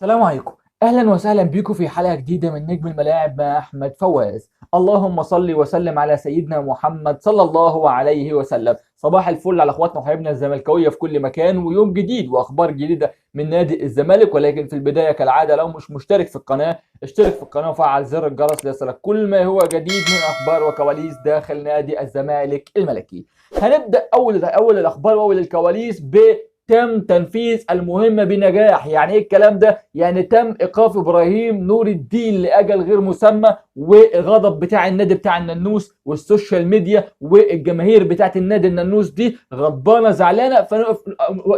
السلام عليكم. اهلا وسهلا بكم في حلقه جديده من نجم الملاعب مع احمد فواز. اللهم صل وسلم على سيدنا محمد صلى الله عليه وسلم. صباح الفل على اخواتنا وحبايبنا الزملكاويه في كل مكان، ويوم جديد واخبار جديده من نادي الزمالك. ولكن في البدايه كالعاده، لو مش مشترك في القناه اشترك في القناه وفعل زر الجرس ليصلك كل ما هو جديد من اخبار وكواليس داخل نادي الزمالك الملكي. هنبدا اول الاخبار واول الكواليس تم تنفيذ المهمة بنجاح. يعني ايه الكلام ده؟ يعني تم ايقاف ابراهيم نور الدين لاجل غير مسمى، والغضب بتاع النادي بتاع الننوس والسوشيال ميديا والجماهير بتاعت النادي الننوس دي غضبانه زعلانه،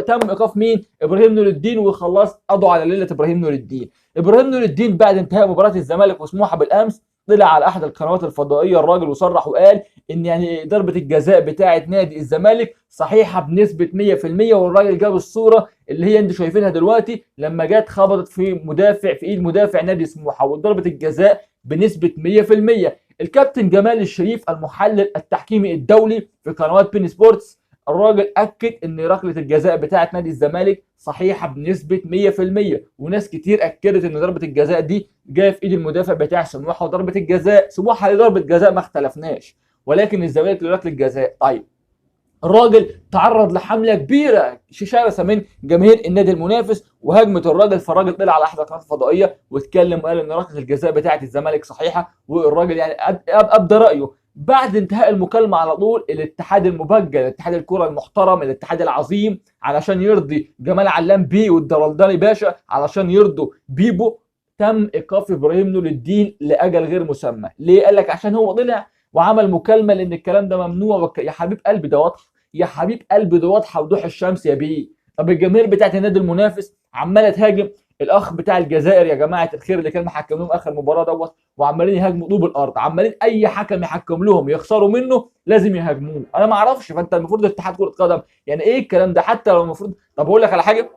تم ايقاف مين؟ ابراهيم نور الدين، وخلاص قضوا على ليله ابراهيم نور الدين. ابراهيم نور الدين بعد انتهاء مباراه الزمالك وسموحه بالامس طلع على احد القنوات الفضائيه الراجل وصرح وقال ان يعني ضربه الجزاء بتاعه نادي الزمالك صحيحه بنسبه 100%. والراجل جاب الصوره اللي هي انتوا شايفينها دلوقتي لما جت خبطت في ايد مدافع نادي سموحه، وضربه الجزاء بنسبه 100%. الكابتن جمال الشريف المحلل التحكيمي الدولي في قنوات بين سبورتس، الراجل اكد ان ركله الجزاء بتاعه نادي الزمالك صحيحه بنسبه 100%. وناس كتير اكدت ان ضربه الجزاء دي جايه في ايد المدافع بتاع سموحه، وضربه الجزاء سموحه لضربه جزاء ما اختلفناش، ولكن الزمالك لركله الجزاء. طيب، الراجل تعرض لحمله كبيره شرسه من جماهير النادي المنافس وهجمه الراجل، فالراجل طلع على احدى القنوات الفضائيه واتكلم وقال ان ركله الجزاء بتاعه الزمالك صحيحه، والراجل يعني ابدى رايه. بعد انتهاء المكالمه على طول الاتحاد المبجل، اتحاد الكره المحترم، الاتحاد العظيم، علشان يرضي جمال علام بيه والدرلداني باشا علشان يرضوا بيبو، تم ايقاف ابراهيم نور الدين لاجل غير مسمى. ليه؟ قال لك عشان هو طلع وعمل مكالمه لان الكلام ده ممنوع. يا حبيب قلبي ده واضحه، يا حبيب قلبي ده واضحه وضوح الشمس يا بيه. طب الجماهير بتاعت النادي المنافس عماله تهاجم الاخ بتاع الجزائر يا جماعه الخير اللي كان محكم لهم اخر مباراه دوت، وعمالين يهاجموا طوب الارض، عمالين اي حكم يحكم لهم يخسروا منه لازم يهاجموه. انا ما اعرفش، فانت المفروض اتحاد كره قدم يعني ايه الكلام ده؟ حتى لو المفروض، طب اقول لك على حاجه،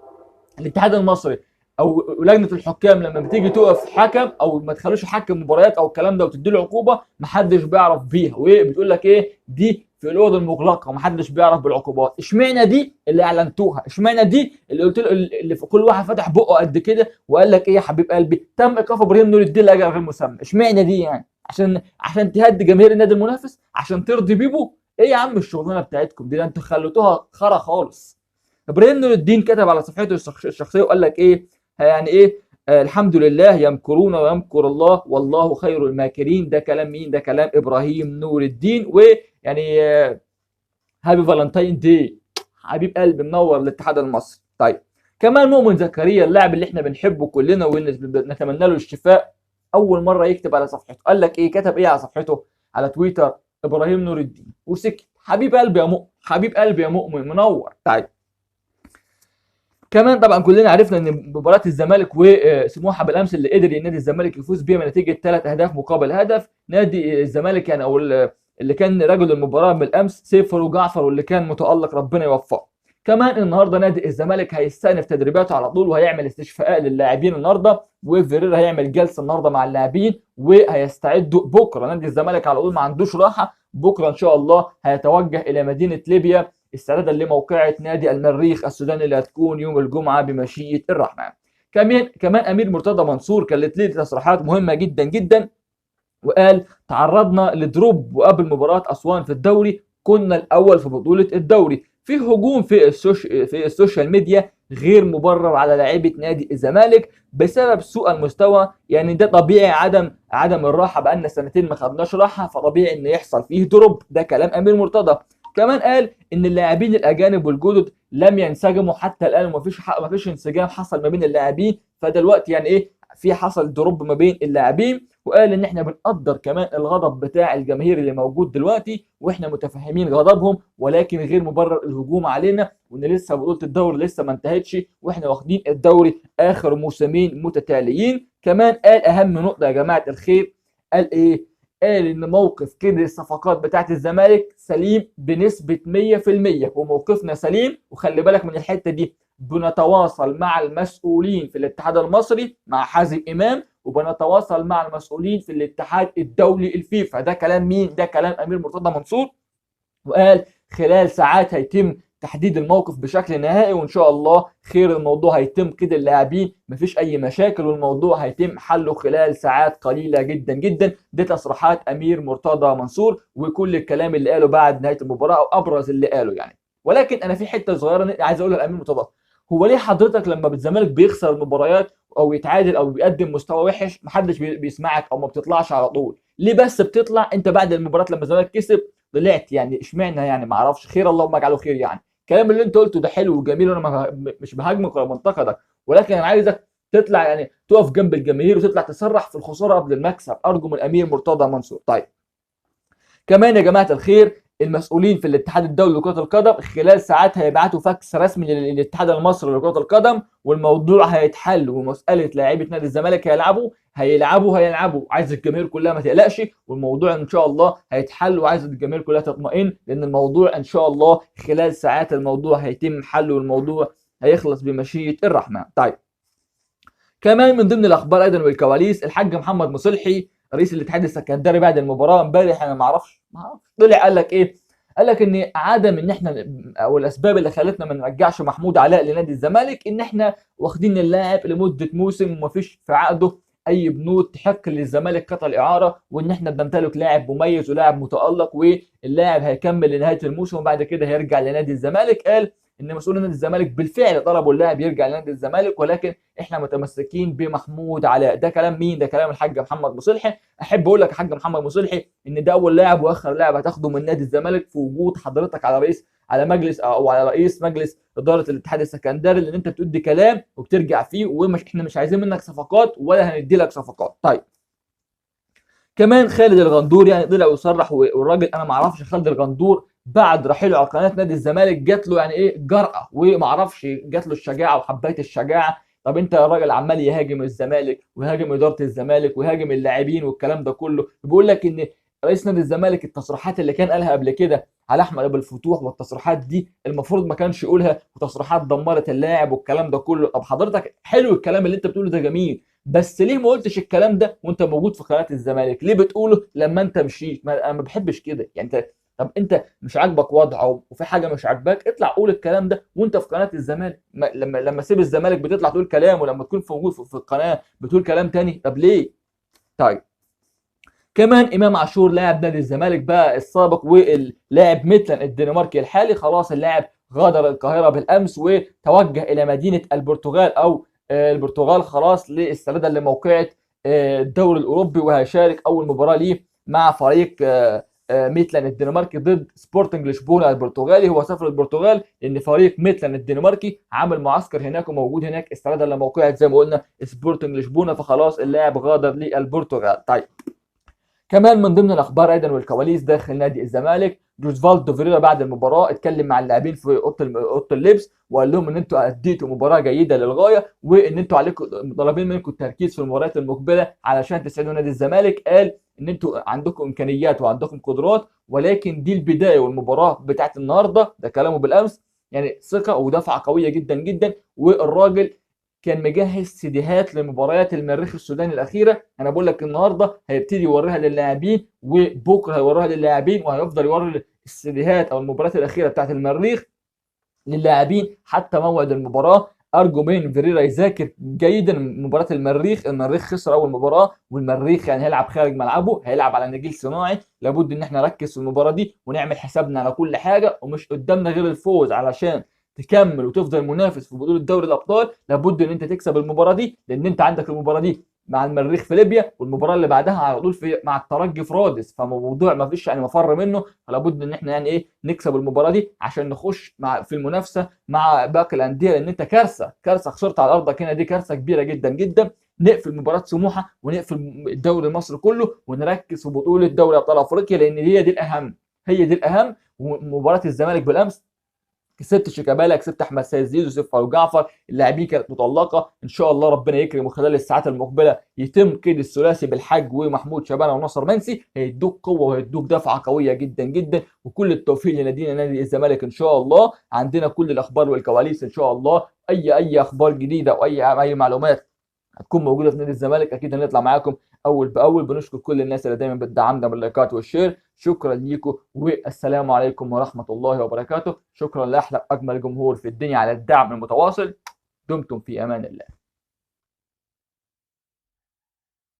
الاتحاد المصري او لجنه الحكام لما بتيجي توقف حكم او ما تخلوش حكم مباريات او الكلام ده وتدي له عقوبه، محدش بيعرف بيها، وايه بتقول لك ايه دي في الاوضه المغلقه ومحدش بيعرف بالعقوبات. اشمعنى دي اللي اعلنتوها؟ اشمعنى دي اللي قلت له اللي في كل واحد فتح بقه قد كده وقال لك ايه يا حبيب قلبي تم ايقاف ابراهيم نور الدين لاجل غير مسمى؟ اشمعنى دي يعني؟ عشان تهدي جماهير النادي المنافس؟ عشان ترضي بيبو؟ ايه يا عم الشغلانه بتاعتكم دي؟ ده انتوا خليتوها خرا خالص. ابراهيم نور الدين كتب على صفحته الشخصيه وقال لك ايه يعني ايه؟ الحمد لله يمكرون ويمكر الله والله خير الماكرين. ده كلام مين؟ ده كلام ابراهيم نور الدين. ويعني هابي فالنتاين دي حبيب قلبي منور الاتحاد المصري. طيب، كمان مؤمن زكريا اللاعب اللي احنا بنحبه كلنا ونتمنى له الشفاء، اول مره يكتب على صفحته قال لك ايه؟ كتب ايه على صفحته على تويتر؟ ابراهيم نور الدين وسكت. حبيب قلبي يا مؤمن، حبيب قلبي يا مؤمن منور. طيب، كمان طبعا كلنا عرفنا ان مباراه الزمالك وسموحه بالامس اللي قدر النادي الزمالك يفوز بيها بنتيجه 3 اهداف مقابل هدف. نادي الزمالك يعني او اللي كان رجل المباراه بالامس سيف فاروق جعفر، واللي كان متالق ربنا يوفقه. كمان النهارده نادي الزمالك هيستأنف تدريباته على طول وهيعمل استشفاء للاعبين النهارده، وفيريرا هيعمل جلسه النهارده مع اللاعبين وهيستعدوا بكره. نادي الزمالك على طول ما عندوش راحه، بكره ان شاء الله هيتوجه الى مدينه ليبيا استعدادا لموقعة نادي المريخ السوداني اللي هتكون يوم الجمعة بمشيئة الرحمن. كمان أمير مرتضى منصور كانت ليه تصريحات مهمة جدا جدا، وقال تعرضنا لدروب وقبل مباراة أسوان في الدوري كنا الأول في بطولة الدوري. في هجوم في السوشيال ميديا غير مبرر على لاعيبة نادي الزمالك بسبب سوء المستوى. يعني ده طبيعي، عدم الراحة، بقالنا سنتين ما خدناش راحة، فطبيعي إن يحصل فيه دروب. ده كلام أمير مرتضى. كمان قال ان اللاعبين الاجانب والجدد لم ينسجموا حتى الان، ومفيش انسجام حصل ما بين اللاعبين، فدلوقتي يعني ايه في حصل دروب ما بين اللاعبين. وقال ان احنا بنقدر كمان الغضب بتاع الجماهير اللي موجود دلوقتي واحنا متفهمين غضبهم، ولكن غير مبرر الهجوم علينا، وان لسه بطوله الدوري لسه ما انتهتش واحنا واخدين الدوري اخر موسمين متتاليين. كمان قال اهم نقطه يا جماعه الخير، قال ايه؟ قال ان موقف كده الصفقات بتاعت الزمالك سليم بنسبه 100%، وموقفنا سليم. وخلي بالك من الحته دي، بنتواصل مع المسؤولين في الاتحاد المصري مع حازم امام، وبنتواصل مع المسؤولين في الاتحاد الدولي الفيفا. ده كلام مين؟ ده كلام امير مرتضى منصور. وقال خلال ساعات هيتم تحديد الموقف بشكل نهائي، وان شاء الله خير. الموضوع هيتم كده، اللاعبين مفيش اي مشاكل، والموضوع هيتم حله خلال ساعات قليله جدا جدا. دي تصريحات امير مرتضى منصور، وكل الكلام اللي قاله بعد نهايه المباراه او ابرز اللي قاله يعني. ولكن انا في حته صغيره عايز اقولها لامير مرتضى. هو ليه حضرتك لما الزمالك بيخسر المباريات او يتعادل او بيقدم مستوى وحش محدش بيسمعك او ما بتطلعش على طول؟ ليه بس بتطلع انت بعد المباراه لما الزمالك كسب طلعت؟ يعني اشمعنى يعني؟ ما اعرفش، خير اللهم اجعله خير يعني. الكلام اللي انت قلته ده حلو وجميل، وانا مش بهاجمك ولا بنتقدك، ولكن انا عايزك تطلع يعني تقف جنب الجماهير وتطلع تصرح في الخساره قبل المكسب، ارجو من الامير مرتضى منصور. طيب، كمان يا جماعه الخير، المسؤولين في الاتحاد الدولي لكرة القدم خلال ساعات هيبعتوا فاكس رسمي للاتحاد المصري لكرة القدم، والموضوع هيتحل، ومسألة لاعيبة نادي الزمالك هيلعبوا. عايز الجماهير كلها ما تقلقش، والموضوع ان شاء الله هيتحل، وعايز الجماهير كلها تطمئن، لان الموضوع ان شاء الله خلال ساعات الموضوع هيتم حله، والموضوع هيخلص بمشيئة الرحمن. طيب، كمان من ضمن الاخبار ايضا والكواليس، الحاج محمد مصلحي رئيس الاتحاد السكندري بعد المباراه امبارح، انا ما اعرفش طلع قال لك ايه؟ قال لك ان عدم ان احنا او الاسباب اللي خلتنا ما نرجعش محمود علاء لنادي الزمالك ان احنا واخدين اللاعب لمده موسم ومفيش في عقده اي بنود تحق للزمالك قطع الاعاره، وان احنا بنمتلك لاعب مميز ولاعب متالق، واللاعب هيكمل لنهايه الموسم وبعد كده هيرجع لنادي الزمالك. قال ان مسؤول نادي الزمالك بالفعل طلبوا اللاعب يرجع لنادي الزمالك، ولكن احنا متمسكين بمحمود علاء. ده كلام مين؟ ده كلام الحاج محمد مصلحي. احب اقول لك يا حاج محمد مصلحي ان ده اول لاعب واخر لاعب هتاخده من نادي الزمالك في وجود حضرتك على مجلس او على رئيس مجلس اداره الاتحاد السكندري، لان انت بتدي كلام وبترجع فيه، ومش احنا مش عايزين منك صفقات ولا هندي لك صفقات. طيب، كمان خالد الغندور يعني طلع وصرح، والراجل انا ما اعرفش خالد الغندور بعد رحيله على قناه نادي الزمالك جات له يعني ايه جرأه، وما اعرفش جات له الشجاعه وحبيت الشجاعه. طب انت يا راجل عمال يهاجم الزمالك ويهاجم اداره الزمالك ويهاجم اللاعبين والكلام ده كله، بيقول لك ان رئيس نادي الزمالك التصريحات اللي كان قالها قبل كده على احمد ابو الفتوح والتصريحات دي المفروض ما كانش يقولها، وتصريحات دمرت اللاعب والكلام ده كله. طب حضرتك حلو الكلام اللي انت بتقوله ده جميل، بس ليه ما قلتش الكلام ده وانت موجود في قناه الزمالك؟ ليه بتقوله لما انت مشيت؟ انا ما بحبش كده يعني. انت طب انت مش عاجبك وضعه وفي حاجه مش عاجباك، اطلع قول الكلام ده وانت في قناه الزمالك. لما تسيب الزمالك بتطلع تقول كلام، ولما تكون موجود في القناه بتقول كلام تاني. طب ليه؟ طيب، كمان امام عاشور لاعب نادي الزمالك بقى السابق واللاعب ميتلاند الدنماركي الحالي، خلاص اللاعب غادر القاهره بالامس وتوجه الى مدينه البرتغال او البرتغال خلاص للاستعداد لموقعه الدوري الاوروبي، وهيشارك اول مباراه ليه مع فريق ميتلاند الدنماركي ضد سبورتنج لشبونه البرتغالي. هو سافر البرتغال لان فريق ميتلاند الدنماركي عامل معسكر هناك وموجود هناك استعدادا لموقعه زي ما قلنا سبورتنج لشبونه، فخلاص اللاعب غادر للبرتغال. طيب، كمان من ضمن الاخبار ايضا والكواليس داخل نادي الزمالك، جوزفالدو فيريرا بعد المباراه اتكلم مع اللاعبين في اوضه اللبس وقال لهم ان انتوا اديتوا مباراه جيده للغايه، وان انتوا عليكم طالبين منكم التركيز في المباريات المقبله علشان تسعدوا نادي الزمالك. قال ان انتوا عندكم امكانيات وعندكم قدرات، ولكن دي البدايه، والمباراه بتاعت النهارده ده كلامه بالامس يعني ثقه ودفعه قويه جدا جدا. والراجل كان مجهز سيديهات لمباريات المريخ السوداني الاخيره. انا بقول لك النهارده هيبتدي يوريها للاعبين، وبكره هيوريها للاعبين، وهيفضل يوري السيديهات او المباريات الاخيره بتاعت المريخ للاعبين حتى موعد المباراه. ارجو من فيريرا يذاكر جيدا مباراه المريخ. المريخ خسر اول مباراه، والمريخ يعني هيلعب خارج ملعبه، هيلعب على نجيل صناعي. لابد ان احنا نركز في المباراه دي ونعمل حسابنا على كل حاجه، ومش قدامنا غير الفوز علشان تكمل وتفضل منافس في بطوله دوري الابطال. لابد ان انت تكسب المباراه دي، لان انت عندك المباراه دي مع المريخ في ليبيا، والمباراه اللي بعدها على طول مع الترجي في رادس، فموضوع ما فيش يعني مفر منه. فلا بد ان احنا يعني ايه نكسب المباراه دي عشان نخش في المنافسه مع باقي الانديه، لان انت كارثه خسرت على ارضك هنا، دي كارثه كبيره جدا جدا. نقفل مباراه سموحه ونقفل الدوري المصري كله ونركز في بطوله دوري ابطال افريقيا، لان هي دي الاهم، هي دي الاهم. ومباراه الزمالك بالامس كسبت شيكابالا، كسبت احمد سيد زيزو، كسبت فاروق جعفر، اللاعبين كانت مطلقه. ان شاء الله ربنا يكرم وخلال الساعات المقبله يتم كده الثلاثي بالحاج ومحمود شبانه وناصر منسي، هيدوك قوه وهيدوك دفعه قويه جدا جدا. وكل التوفيق لنادينا نادي الزمالك ان شاء الله. عندنا كل الاخبار والكواليس ان شاء الله. اي اخبار جديده واي معلومات هتكون موجوده في نادي الزمالك، اكيد هنطلع معاكم اول باول. بنشكر كل الناس اللي دايما بتدعمنا باللايكات والشير، شكرا ليكم والسلام عليكم ورحمه الله وبركاته. شكرا لاحلى اجمل جمهور في الدنيا على الدعم المتواصل. دمتم في امان الله.